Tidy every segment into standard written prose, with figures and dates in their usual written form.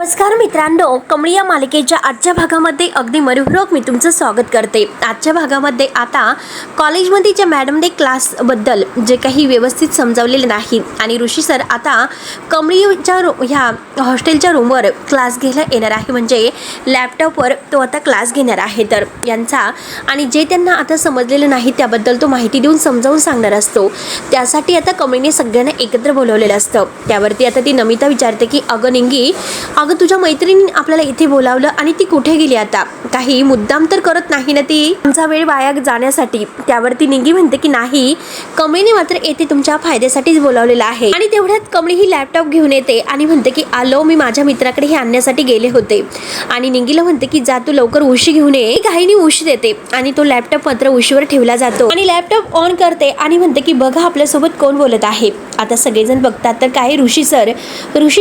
नमस्कार मित्रांनो, कमळी या मालिकेच्या आजच्या भागामध्ये अगदी मनपूर्वक मी तुमचं स्वागत करते। आजच्या भागामध्ये आता कॉलेजमध्ये ज्या मॅडमने क्लासबद्दल जे काही व्यवस्थित समजावलेले नाही आणि ऋषी सर आता कमळीच्या ह्या हॉस्टेलच्या रूमवर क्लास घ्यायला येणार आहे, म्हणजे लॅपटॉपवर तो आता क्लास घेणार आहे। तर यांचा आणि जे त्यांना आता समजलेलं नाही त्याबद्दल तो माहिती देऊन समजावून सांगणार असतो। त्यासाठी आता कमळीने सगळ्यांना एकत्र बोलवलेलं असतं। त्यावरती आता ती नमिता विचारते की अगं निंगी, अगं तुझ्या मैत्रिणीने आपल्याला इथे बोलावलं आणि ती कुठे गेली? आता काही मुद्दाम तर करत नाही ना ती तुमचा वेळ वाया जाण्यासाठी? त्यावरती निंगी म्हणते की नाही, कमळीने मात्र येथे तुमच्या फायद्यासाठीच बोलावलेलं आहे। आणि तेवढ्यात कमळी ही लॅपटॉप घेऊन येते आणि म्हणते की आलो, मी माझ्या मित्राकडे हे आणण्यासाठी गेले होते। आणि निंगीला म्हणते की जा तू लवकर उशी घेऊन ये। काहीनी उशी देते आणि तो लॅपटॉप मात्र उशीवर ठेवला जातो आणि लॅपटॉप ऑन करते आणि म्हणते की बघा आपल्यासोबत कोण बोलत आहे। आता सगळेजण बघतात तर काय ऋषी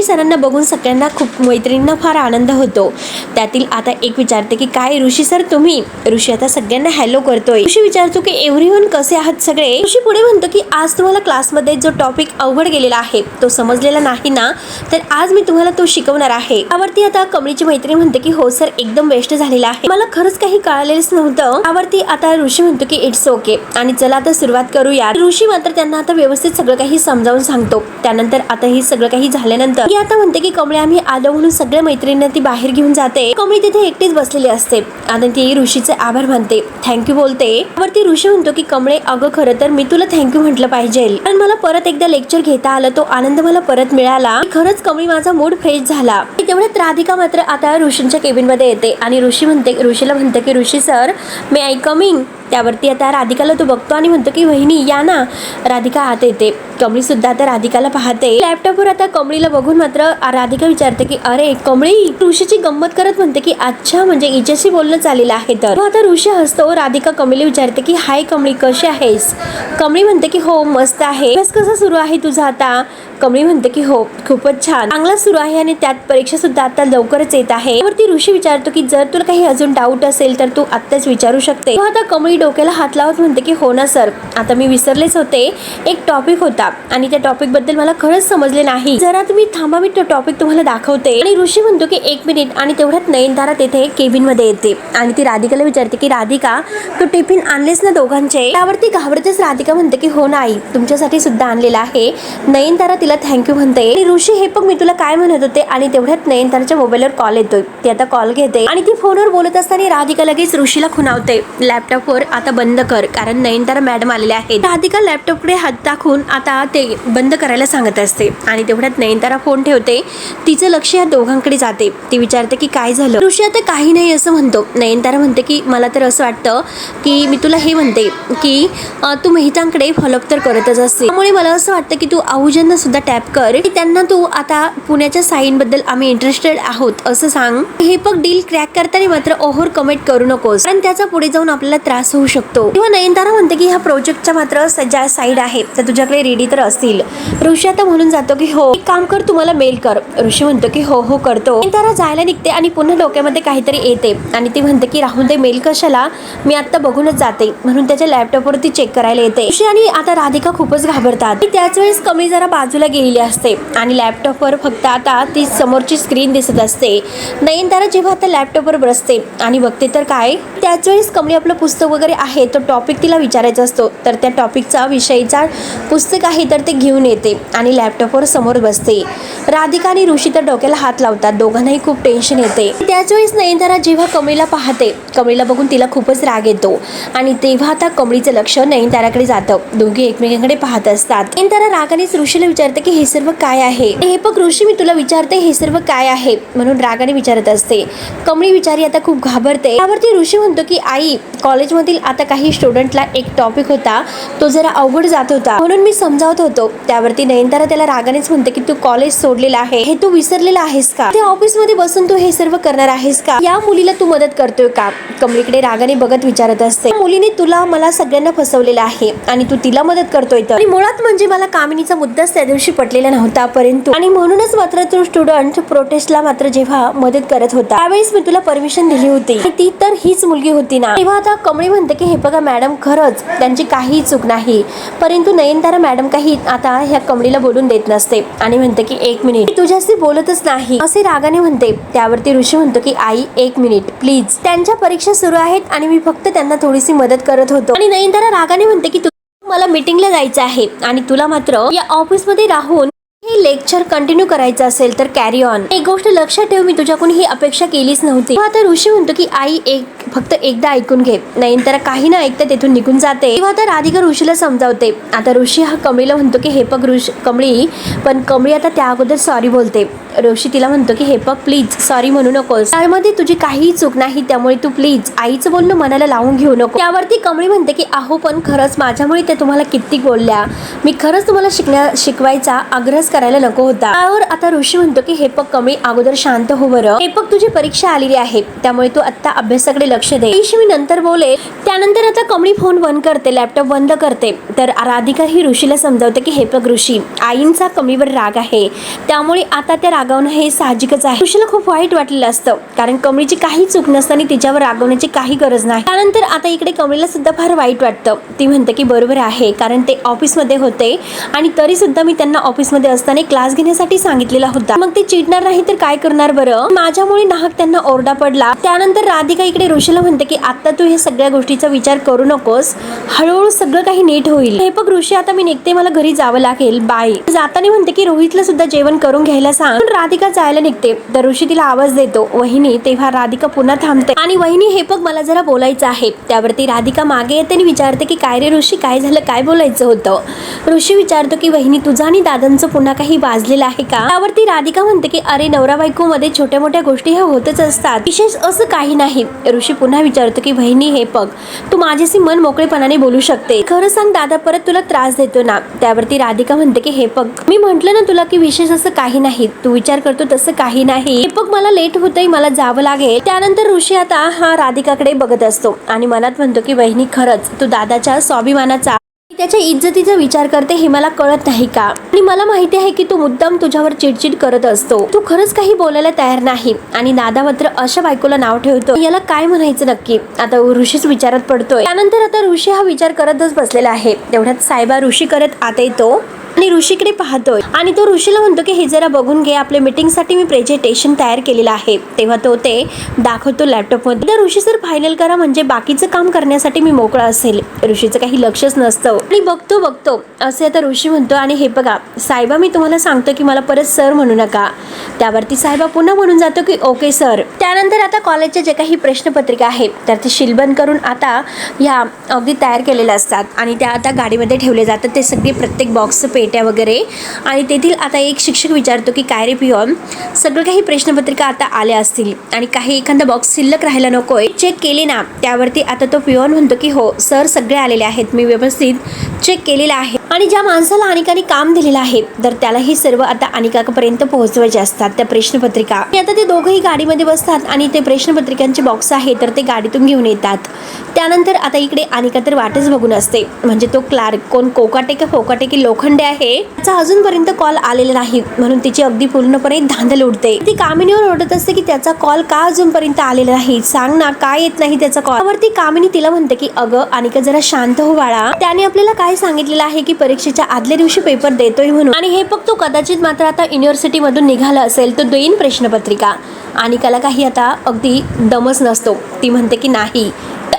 सरांना बघून सगळ्यांना खूप मैत्रिणींना फार आनंद होतो। त्यातील आता एक विचारते की काय ऋषी सर तुम्ही? ऋषी आता सगळ्यांना हॅलो करतोय। ऋषी विचारतो की एव्हरीवन कसे आहात सगळे? ऋषी पुढे म्हणतो की आज तुम्हाला क्लासमध्ये जो टॉपिक अवघड गेलेला आहे तो समजलेला नाही ना, तर आज मी तुम्हाला तो शिकवणार आहे। यावरती आता कमळीची मैत्रीण म्हणते की हो सर, एकदम बेस्ट झालेला आहे, मला खरंच काही कळालेलंच नव्हतं। यावरती आता ऋषी म्हणतो की इट्स ओके आणि चला आता सुरुवात करूया। ऋषी मात्र त्यांना आता व्यवस्थित सगळं काही समजावून सांगतो। त्यानंतर आता हे सगळं काही झाल्यानंतर ती आता म्हणते की कमळी आम्ही आलो म्हणून सगळ्या मैत्रिणींना ती बाहेर घेऊन जाते। कमळी तिथे एकटीच बसलेली असते आणि ती ऋषीचे आभार मानते, थँक्यू बोलते। वरती ऋषी म्हणतो की कमळे अगं खरं तर मी तुला थँक्यू म्हटलं पाहिजे, कारण मला परत एकदा लेक्चर घेता आलं, तो आनंद मला परत मिळाला। खरंच कमळी माझा मूड फ्रेश झाला। तेवढ्यात राधिका मात्र आता ऋषींच्या केबिन मध्ये येते आणि ऋषीला म्हणते की ऋषी सर मे आय कमिंग? त्यावरती आता राधिकाला तो बघतो आणि म्हणतो की वहिनी या ना। राधिका आत येते। कमळी सुद्धा आता राधिकाला पाहते। लॅपटॉपवर आता कमळीला बघून मात्र राधिका विचारते की अरे कमळी, ऋषीची गंमत करत म्हणते की अच्छा, म्हणजे हिच्याशी बोलणं चाललेलं आहे। तर आता ऋषी हसतो। राधिका कमळीला विचारते की हाय कमळी, कशी आहेस? कमळी म्हणते की हो मस्त आहे। बस कसं सुरू आहे तुझं आता? कमळी म्हणते की हो खूपच छान, चांगला सुरू आहे आणि त्यात परीक्षा सुद्धा आता लवकरच येत आहे। त्यावरती ऋषी विचारतो की जर तुला काही अजून डाऊट असेल तर तू आत्ताच विचारू शकते। आता कमळी डोक्याला हात लावत म्हणते की हो ना सर, आता मी विसरलेच होते, एक टॉपिक होता आणि त्या टॉपिक बद्दल मला खरंच समजले नाही, जरा तुम्ही थांबा, मी तो टॉपिक तुम्हाला दाखवते। आणि ऋषी म्हणतो की एक मिनिट आणि तेवढ्यात नयनतारा तेथे केबिन मध्ये येते आणि ती राधिकाला विचारते की राधिका तू टिफिन आणलेस ना दोघांचे? त्यावरती घाबरतेच राधिका म्हणते की हो नाही, तुमच्यासाठी सुद्धा आणलेला आहे। नयनतारा तिला थँक्यू म्हणते आणि ऋषी हे बघ मी तुला काय म्हणत होते। आणि तेवढ्यात नयनताराच्या मोबाईलवर कॉल येतोय, ती आता कॉल घेते आणि ती फोनवर बोलत असताना राधिका लगेच ऋषीला खुणावते लॅपटॉपवर आता बंद कर, कारण नयनतारा मॅडम आलेल्या आहेत। राधिका लॅपटॉपकडे हात टाकून आता ते बंद करायला सांगत असते आणि तेवढ्यात नयनतारा फोन ठेवते। तिचं लक्ष या दोघांकडे जाते। ती विचारते की काय झालं? ऋषी आता काही नाही असं म्हणतो। नयनतारा म्हणते की मला तर असं वाटतं की मी तुला हे म्हणते की तू मेहतांकडे फॉलोअप तर करतच असते, त्यामुळे मला असं वाटतं की तू आहुजांना सुद्धा टॅप कर, त्यांना तू आता पुण्याच्या साईन बद्दल आम्ही इंटरेस्टेड आहोत असं सांग। हे बघ डील क्रॅक करताना मात्र ओव्हर कमेंट करू नकोस, कारण त्याचा पुढे जाऊन आपल्याला त्रास होऊ शकतो। तेव्हा नयनतारा म्हणते की ह्या प्रोजेक्टच्या मात्र ज्या साईड आहे तर तुझ्याकडे रेडी तर असतील। ऋषी आता म्हणून जातो की हो, एक काम कर, तुम्हाला मेल कर। ऋषी म्हणतो की हो हो करतो। नयनतारा जायला निघते आणि पुन्हा डोक्यामध्ये काहीतरी येते आणि ती म्हणते की राहून दे, मेल कशाला, मी आता बघूनच जाते, म्हणून त्याच्या लॅपटॉपवरती चेक करायला येते। ऋषी आणि आता राधिका खूपच घाबरतात। त्याच वेळेस कमी जरा बाजूला गेलेली असते आणि लॅपटॉपवर फक्त आता ती समोरची स्क्रीन दिसत असते। नयनतारा जेव्हा आता लॅपटॉपवर बसते आणि बघते तर काय, त्याच वेळेस कमळी आपलं पुस्तक वगैरे आहे तो टॉपिक तिला विचारायचा असतो, तर त्या टॉपिकचा विषयीचा पुस्तक आहे तर ते घेऊन येते आणि लॅपटॉपवर समोर बसते। राधिका आणि ऋषी तर डोक्याला हात लावतात, दोघांनाही खूप टेन्शन येते। त्याच वेळेस नयनतारा जेव्हा कमळीला पाहते, कमळीला बघून तिला खूपच राग येतो आणि तेव्हा आता कमळीचं लक्ष नयनताराकडे जातं। दोघे एकमेकांकडे पाहत असतात। नयनतारा रागानेच ऋषीला विचारते की हे सर्व काय आहे? हे बघ ऋषी, मी तुला विचारते हे सर्व काय आहे, म्हणून रागाने विचारत असते। कमळी विचारी आता खूप घाबरते। त्यावरती ऋषी म्हणतो की आई, कॉलेजमधील आता काही स्टुडंटला एक टॉपिक होता, तो जरा अवघड जात होता म्हणून मी समजावत होतो। त्यावरती नयनतारा त्याला रागानेच म्हणते की तू कॉलेज सोडलेलं आहे हे तू विसरलेला आहेस का? त्या ऑफिस मध्ये बसून तू हे सर्व करणार आहेस का? या मुलीला तू मदत करतोय का? कमळीकडे रागाने बघत विचारत असते। मुलीने तुला मला सगळ्यांना फसवलेलं आहे आणि तू तिला मदत करतोय तर? आणि मुळात म्हणजे मला कामिनीचा मुद्दाच त्या दिवशी पटलेला नव्हता, परंतु आणि म्हणूनच मात्र तू स्टुडंट प्रोटेस्टला मात्र जेव्हा मदत करत होता त्यावेळेस मी तुला परमिशन दिली होती, ती तर हीच मुलगी होती ना? तेव्हा आता कमळी म्हणते की हे बघा मॅडम, खरंच त्यांची काही चूक नाही, परंतु नयनतारा मॅडम काही आता ह्या कमळीला बोलून देत नसते आणि म्हणते की 1 मिनिट, मी तुझ्याशी बोलतच नाही असे रागाने म्हणते. त्यावरती ऋषी म्हणतो की आई 1 मिनिट प्लीज, त्यांच्या परीक्षा सुरू आहेत आणि मी फक्त त्यांना थोडीशी मदत करत होतो. आणि नयनतारा रागाने म्हणते की मला मीटिंगला जायचं आहे आणि तुला मात्र या ऑफिसमध्ये राहून हे लेक्चर कंटिन्यू करायचं असेल तर कॅरी ऑन. एक गोष्ट लक्षात ठेव, मी तुझ्याकडून ही अपेक्षा केलीच नव्हती. आता ऋषी म्हणतो की आई फक्त एकदा ऐकून घे. नयनतारा काही ना ऐकता तेथून निघून जाते. तेव्हा आता राधिका ऋषीला समजावते. आता ऋषी हा कमळीला म्हणतो की हे बघ कमळी, पण कमळी आता त्या अगोदर सॉरी बोलते. ऋषी तिला म्हणतो की हे बघ प्लीज सॉरी म्हणू नकोस, त्यामध्ये तुझी काहीही चूक नाही, त्यामुळे तू प्लीज आईचं बोलणं मनाला लावून घेऊ नको. त्यावरती कमळी म्हणते की अहो पण खरंच माझ्यामुळे त्या तुम्हाला किती बोलल्या, मी खरंच तुम्हाला शिकवायचा आग्रह करायला नको होता. त्यावर आता ऋषी म्हणतो की हे बघ कमळी, अगोदर शांत हो बरं. हे बघ तुझी परीक्षा आलेली आहे, त्यामुळे तू आता अभ्यासाकडे लक्ष दे, मी नंतर बोले. त्यानंतर आता कमळी फोन बंद करते, लॅपटॉप बंद करते. तर राधिका ही ऋषीला समजावते की हे बघ ऋषी, आईंचा कमळीवर राग आहे, त्यामुळे आता त्या रागावणं हे साहजिकच आहे. ऋषीला खूप वाईट वाटलेलं असतं, कारण कमळीची काही चूक नसताना तिच्यावर रागवण्याची काही गरज नाही. त्यानंतर आता इकडे कमळीला सुद्धा फार वाईट वाटतं. ती म्हणते की बरोबर आहे, कारण ते ऑफिसमध्ये होते आणि तरी सुद्धा मी त्यांना ऑफिसमध्ये असताना क्लास घेण्यासाठी सांगितलेला होता. मग ते चिडणार नाही तर काय करणार बरं, माझ्यामुळे नाहक त्यांना ओरडा पडला. त्यानंतर राधिका इकडे ऋषीला म्हणते की आता तू हे सगळ्या गोष्टीचा विचार करू नकोस, हळूहळू सगळं काही नीट होईल. हे बघ ऋषी, आता मी निघते, मला घरी जावं लागेल, बाय. जाताना म्हणते की रोहितला सुद्धा जेवण करून घ्यायला सांग. पण राधिका जायला निघते तर ऋषी तिला आवाज देतो वहिनी. तेव्हा राधिका पुन्हा थांबते आणि वहिनी हे बघ मला जरा बोलायचं आहे. त्यावरती राधिका मागे येते आणि विचारते की काय रे ऋषी, काय झालं, काय बोलायचं होतं. ऋषी विचारतो की वहिनी तुझा आणि दादांचं पुन्हा काही वाजलेलं आहे का. त्यावरती राधिका म्हणते की अरे नवरा बायको मध्ये छोट्या मोठ्या गोष्टी ह्या होतच असतात, विशेष असं काही नाही. ऋषी पुन्हा विचारतो की वहिनी हे बघ तू माझ्याशी मन मोकळेपणाने बोलू शकते, खरं सांग दादा परत तुला त्रास देतो ना. त्यावरती राधिका म्हणते की हे बघ मी म्हंटल ना तुला की विशेष असं काही नाही, तू विचार करतो तसं काही नाही. हे बघ मला लेट होतंय, मला जावं लागेल. त्यानंतर ऋषी आता हा राधिकाकडे बघत असतो आणि मनात म्हणतो की वहिनी खरंच तू दादाच्या स्वाभिमानाचा, त्याच्या इज्जतीचा विचार करते हे मला कळत नाही का. आणि मला माहिती आहे की तू मुद्दाम तुझ्यावर चिडचिड करत असतो, तू खरंच काही बोलायला तयार नाही आणि दादा मात्र अशा बायकोला नाव ठेवतो, याला काय म्हणायचं नक्की. आता ऋषीच विचारात पडतोय. त्यानंतर आता ऋषी हा विचार करतच बसलेला आहे. तेवढ्यात सायबा ऋषी करत आता येतो आणि ऋषीकडे पाहतोय आणि तो ऋषीला म्हणतो की हे जरा बघून घे, आपल्या मीटिंगसाठी मी प्रेझेंटेशन तयार केलेलं आहे. तेव्हा तो ते दाखवतो लॅपटॉपमध्ये. तर ऋषी सर फायनल करा, म्हणजे बाकीचं काम करण्यासाठी मी मोकळा असेल. ऋषीचं काही लक्षच नसतं आणि बघतो असे आता ऋषी म्हणतो आणि हे बघा सायबा मी तुम्हाला सांगतो की मला परत सर म्हणू नका. त्यावरती सायबा पुन्हा म्हणून जातो की ओके सर. त्यानंतर आता कॉलेजच्या जे काही प्रश्नपत्रिका आहेत तर ते शिलबंद करून आता ह्या अगदी तयार केलेल्या असतात आणि त्या आता गाडीमध्ये ठेवले जातात. ते सगळे प्रत्येक बॉक्स पेट्या वगैरे. आणि तेथील आता एक शिक्षक विचारतो की काय रे पिओन, सगळं काही प्रश्नपत्रिका आता आल्या असतील आणि काही एखादा बॉक्स शिल्लक राहायला नकोय, चेक केले ना. त्यावरती आता तो पिओन म्हणतो की हो सर सगळे आलेले आहेत, मी व्यवस्थित चेक केलेला आहे आणि ज्या माणसाला अनिकाने काम दिलेलं आहे तर त्याला ही सर्व आता अनिकापर्यंत पोहोचवायचे असतात त्या प्रश्नपत्रिका. आता ते दोघंही गाडीमध्ये बसतात आणि ते प्रश्नपत्रिकांचे बॉक्स आहे तर ते गाडीतून घेऊन येतात. त्यानंतर आता इकडे अनिका तर वाटच बघून असते, म्हणजे तो क्लार्क कोण कोकाटे का फोकाटे की लोखंडे आहे त्याचा अजूनपर्यंत कॉल आलेला नाही, म्हणून तिची अगदी पूर्णपणे धांदल उडते. ती कामिनीवर ओरडत असते की त्याचा कॉल का अजूनपर्यंत आलेला नाही, सांग ना काय येत नाही त्याचा कॉल. त्यावरती कामिनी तिला म्हणते की अगं अनिका जरा शांत हो बाळा, त्याने आपल्याला काय सांगितलेलं आहे की परीक्षेच्या आदल्या दिवशी पेपर देतोय म्हणून, आणि हे फक्त कदाचित मात्र आता युनिव्हर्सिटी मधून निघाला असेल तर देईन प्रश्नपत्रिका. अनिकाला काही आता अगदी दमच नसतो. ती म्हणते की नाही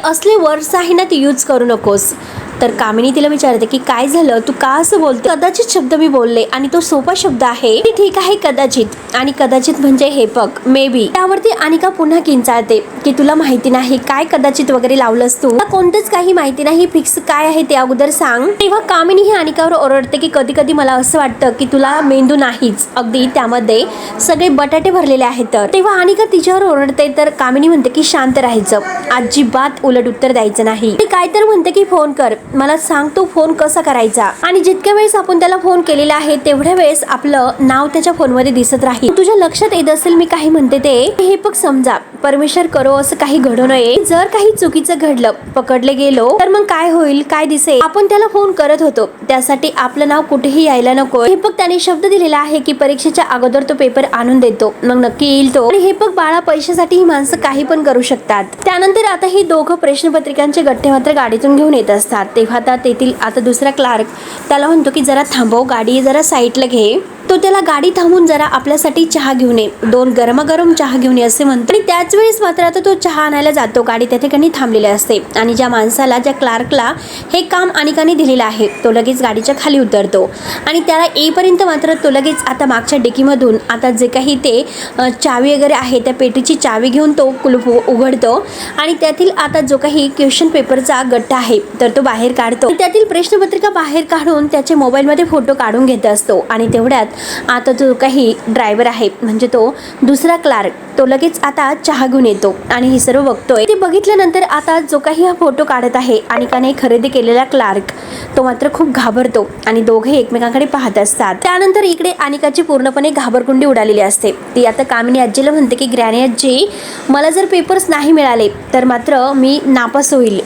असले वर्ड्स आहे ना ते यूज करू नकोस. तर कामिनी तिला विचारते की काय झालं, तू का असं बोलते. कदाचित शब्द मी बोलले आणि तो सोपा शब्द आहे. ठीक आहे कदाचित, आणि कदाचित म्हणजे हे बघ मे बी. त्यावरती अनिका पुन्हा किंचाळते की तुला माहिती नाही काय कदाचित वगैरे लावलंस तू, कोणतंच काही माहिती नाही, फिक्स काय आहे ते अगोदर सांग. तेव्हा कामिनी ही अनिकावर ओरडते की कधी कधी मला असं वाटतं की तुला मेंदू नाहीच, अगदी त्यामध्ये सगळे बटाटे भरलेले आहेत. तर तेव्हा अनिका तिच्यावर ओरडते तर कामिनी म्हणते की शांत राहायचं, अजिबात उलट उत्तर द्यायचं नाही. ती काय तर म्हणते की फोन कर, मला सांग तू फोन कसा करायचा, आणि जितक्या वेळेस आपण त्याला फोन केलेला आहे तेवढ्या वेळेस आपलं नाव त्याच्या फोनमध्ये दिसत राहील. तुझ्या लक्षात येत असेल मी काही म्हणते ते, हे बघ समजा परमेश्वर करो असं काही घडू नये, जर काही चुकीचं घडलं पकडले गेलो तर मग काय होईल, काय दिसेल. आपण त्याला फोन करत होतो त्यासाठी आपलं नाव कुठेही यायला नको. हे बघ त्याने शब्द दिलेला आहे की परीक्षेच्या अगोदर तो पेपर आणून देतो, मग नक्की येईल तो. आणि हे बघ बाळा पैशासाठी ही माणसं काही पण करू शकतात. त्यानंतर आता ही दोघं प्रश्नपत्रिकांचे गठ्ठे मात्र गाडीतून घेऊन येत असतात. तेव्हा आता तेथील आता दुसरा क्लार्क त्याला म्हणतो की जरा थांबव, गाडी जरा साईडला घे. तो त्याला गाडी थांबून जरा आपल्यासाठी चहा घेऊन ये, 2 गरमागरम चहा घेऊन ये असे म्हणतो. आणि त्याच वेळेस मात्र आता तो चहा आणायला जातो. गाडी त्या ठिकाणी थांबलेली असते आणि ज्या माणसाला, ज्या क्लार्कला हे काम अनिकाने दिलेलं आहे तो लगेच गाडीच्या खाली उतरतो आणि त्याला येईपर्यंत मात्र तो लगेच आता मागच्या डिकीमधून आता जे काही ते चावी वगैरे आहे त्या पेटीची चावी घेऊन तो कुलूप उघडतो आणि त्यातील आता जो काही क्वेश्चन पेपरचा गट्टा आहे तर तो बाहेर काढतो. त्यातील प्रश्नपत्रिका बाहेर काढून त्याचे मोबाईलमध्ये फोटो काढून घेत असतो आणि तेवढ्यात आता जो काही ड्रायव्हर आहे म्हणजे तो दुसरा क्लार्क तो लगेच आता चहा घेऊन येतो आणि हे सर्व बघतोय. ते बघितल्यानंतर आता जो काही हा फोटो काढत आहे अनिकाने खरेदी केलेला क्लार्क तो मात्र खूप घाबरतो आणि दोघे एकमेकांकडे पाहत असतात. त्यानंतर इकडे अनिकाची पूर्णपणे घाबरकुंडी उडालेली असते. ती आता कामिनी आजीला म्हणते की ग्रॅनी आजी, मला जर पेपर्स नाही मिळाले तर मात्र मी नापास होईल,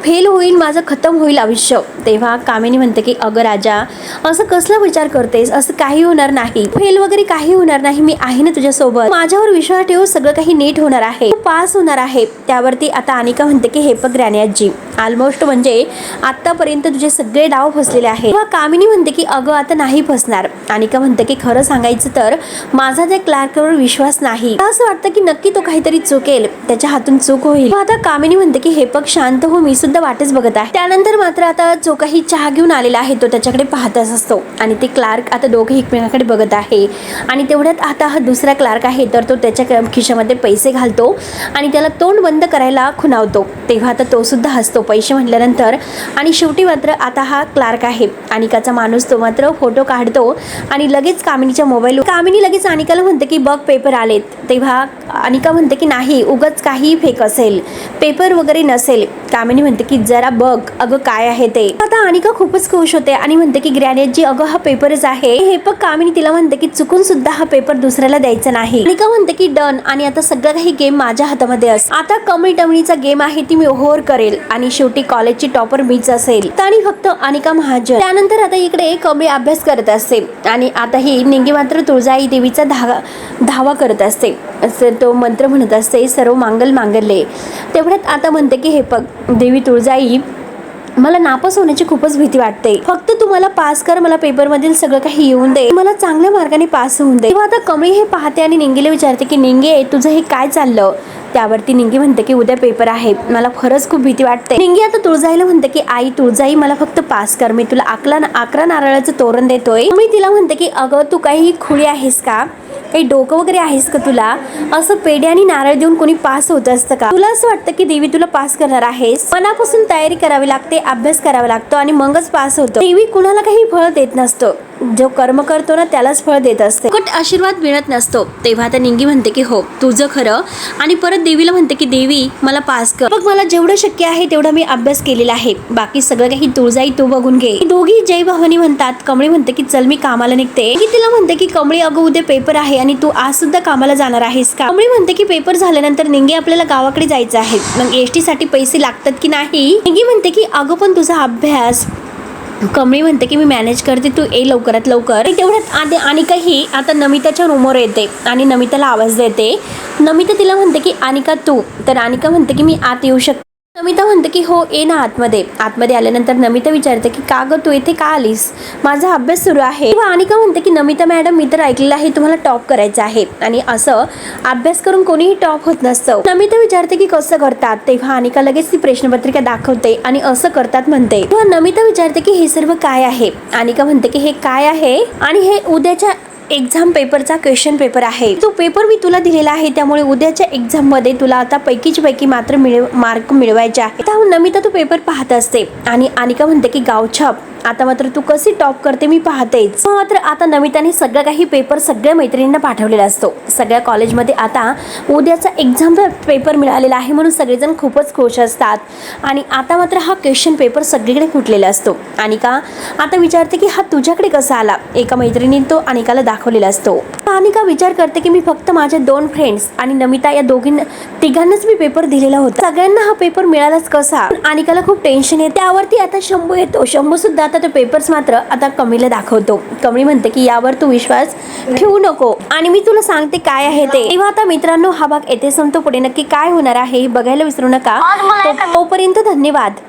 फेल होईल, माझं खतम होईल आयुष्य. तेव्हा कामिनी म्हणते की अगं राजा, असं कसला विचार करतेस, असं काही होणार नाही, फेल वगैरे काही होणार नाही, मी आहे ना तुझ्यासोबत, माझ्यावर विश्वास ठेव, सगळं काही नीट होणार आहे, पास होणार आहे. त्यावरती आता अनिका म्हणते की हे बघ ग्रॅनी आजी, ऑलमोस्ट म्हणजे आतापर्यंत तुझे सगळे डाव फसलेले आहे. तेव्हा कामिनी म्हणते की अगं आता नाही फसणार. अनिका म्हणते की खरं सांगायचं तर माझा त्या क्लार्कवर विश्वास नाही, असं वाटतं की नक्की तो काहीतरी चुकेल, त्याच्या हातून चूक होईल. आता कामिनी म्हणते की हे बघ शांत हो, मी सुद्धा वाटच बघत आहे. त्यानंतर मात्र आता जो काही चहा घेऊन आलेला आहे तो त्याच्याकडे पाहतच असतो आणि ते क्लार्क आता दोघे एकमेकांकडे बघत आहे आणि तेवढ्यात आता हा दुसरा क्लार्क आहे तर तो त्याच्या खिशामध्ये पैसे घालतो आणि त्याला तोंड बंद करायला खुणावतो. तेव्हा आता तो सुद्धा हसतो पैसे म्हटल्यानंतर आणि शेवटी मात्र आता हा क्लार्क आहे अनिकाचा माणूस तो मात्र फोटो काढतो आणि लगेच कामिनीच्या मोबाईल, कामिनी लगेच अनिकाला म्हणते की बघ पेपर आलेत. तेव्हा अनिका म्हणते की नाही, उगाच काही फेक असेल, पेपर वगैरे नसेल. कामिनी म्हणते की जरा बघ अगं काय आहे ते. आता अनिका खूपच खुश होते आणि म्हणते की ग्रॅनी आजी अगं हा पेपरच आहे. हे बघ कामिनी तिला म्हणते की चुकून सुद्धा हा पेपर दुसऱ्याला द्यायचा नाही. अनिका म्हणते की डन, आणि आता सगळं काही गेम माझ्या हातामध्ये असतो. आता कमी टमणीचा गेम आहे ती मी ओव्हर करेल आणि शेवटी कॉलेजची टॉपर मीच असेल. आणि फक्त अनिका महाजन. त्यानंतर आता इकडे कमी अभ्यास करत असते आणि आता ही निंगी मात्र तुळजाई देवीचा धावा करत असते. तो मंत्र म्हणत असते सर्व मांगल मांगल्ये. तेवढ्यात आता म्हणते की हे बघ देवी तुळजाई, मला नापास होण्याची खूपच भीती वाटते, फक्त तुम्हाला पास कर, मला पेपर मधील सगळं काही येऊन दे, मला चांगल्या मार्गाने पास होऊन दे. तेव्हा आता कमळी हे पाहते आणि निंगीला विचारते की निंगे तुझं हे काय चाललं. त्यावरती निंगी म्हणते की उद्या पेपर आहे, मला खरंच खूप भीती वाटते. निंगी आता तुळजाईला म्हणते की आई तुळजाई मला फक्त पास कर, मी तुला 11 नारळाचं तोरण देतोय. मी तिला म्हणते की अगं तू काही खुळी आहेस का, काही डोकं वगैरे आहेस का तुला, असं पेढे आणि नारळ देऊन कोणी पास होत असतं का, तुला असं वाटतं की देवी तुला पास करणार आहेस. मनापासून तयारी करावी लागते, अभ्यास करावा लागतो आणि मगच पास होतो. देवी कुणाला काही फळ देत नसतं, जो कर्म करतो ना त्यालाच फळ देत असते, कुठ आशीर्वाद मिळत नसतो. तेव्हा आता निंगी म्हणते की हो तुझं खरं, आणि परत देवीला म्हणते की देवी मला पास कर, मग मला जेवढं शक्य आहे तेवढा मी अभ्यास केलेला आहे, बाकी सगळं काही तुळजाई तू बघून घे. दोघी जय भवानी म्हणतात. कमळी म्हणते की चल मी कामाला निघते. की तिला म्हणते की कमळी अगं उद्या पेपर आहे आणि तू आज सुद्धा कामाला जाणार आहेस का. कमळी म्हणते की पेपर झाल्यानंतर निंगी आपल्याला गावाकडे जायचं आहे, मग एसटी साठी पैसे लागतात की नाही. निंगी म्हणते की अगं पण तुझा अभ्यास. कमळी म्हणते की मी मॅनेज करते, तू ये लवकरात लवकर. तेवढ्यात आधी अनिका ही आता नमिताच्या रूमवर येते आणि नमिताला आवाज देते. नमिता तिला म्हणते की अनिका तू, तर अनिका म्हणते की मी आत येऊ शकते. नमिता म्हणते की हो ये ना आतमध्ये. आतमध्ये आल्यानंतर नमिता विचारते की का गं तू इथे का आलीस, माझा अभ्यास सुरू आहे. तेव्हा अनिका म्हणते की नमिता मॅडम मी तर ऐकलेलं आहे तुम्हाला टॉप करायचं आहे आणि असं अभ्यास करून कोणीही टॉप होत नसतं. नमिता विचारते की कसं करतात. तेव्हा अनिका लगेच ती प्रश्नपत्रिका दाखवते आणि असं करतात म्हणते. तेव्हा नमिता विचारते की हे सर्व काय आहे. अनिका म्हणते की हे काय आहे आणि हे उद्याच्या एक्झाम पेपरचा क्वेश्चन पेपर आहे, तो पेपर मी तुला दिलेला आहे, त्यामुळे उद्याच्या एक्झाम मध्ये तुला आता पैकीच्या पैकी मात्र मार्क मिळवायचे आहे. त्याहून नमिता तो पेपर पाहत असते आणि अनिका म्हणते की गावछाप, आता मात्र तू कशी टॉप करते मी पाहतेच. मात्र आता नमिताने सगळं काही पेपर सगळ्या मैत्रिणींना पाठवलेला असतो. सगळ्या कॉलेजमध्ये आता उद्याचा एक्झाम पेपर मिळालेला आहे म्हणून सगळेजण खूपच खुश असतात आणि आता मात्र हा क्वेश्चन पेपर सगळीकडे फुटलेला असतो. अनिका आता विचारते की हा तुझ्याकडे कसा आला. एका मैत्रिणीने तो अनिकाला दाखवलेला असतो. अनिका विचार करते की मी फक्त माझ्या 2 फ्रेंड्स आणि नमिता या तिघांनाच मी पेपर दिलेला होता, सगळ्यांना हा पेपर मिळालाच कसा. अनिकाला खूप टेन्शन येते. त्यावरती आता शंभू येतो. शंभू सुद्धा आता तो पेपर्स मात्र आता कमळीला दाखवतो. कमळी म्हणते की यावर तू विश्वास ठेवू नको आणि मी तुला सांगते काय आहे ते. तेव्हा आता मित्रांनो हा भाग येथे संपतो. पुढे नक्की काय होणार आहे बघायला विसरू नका. तोपर्यंत धन्यवाद.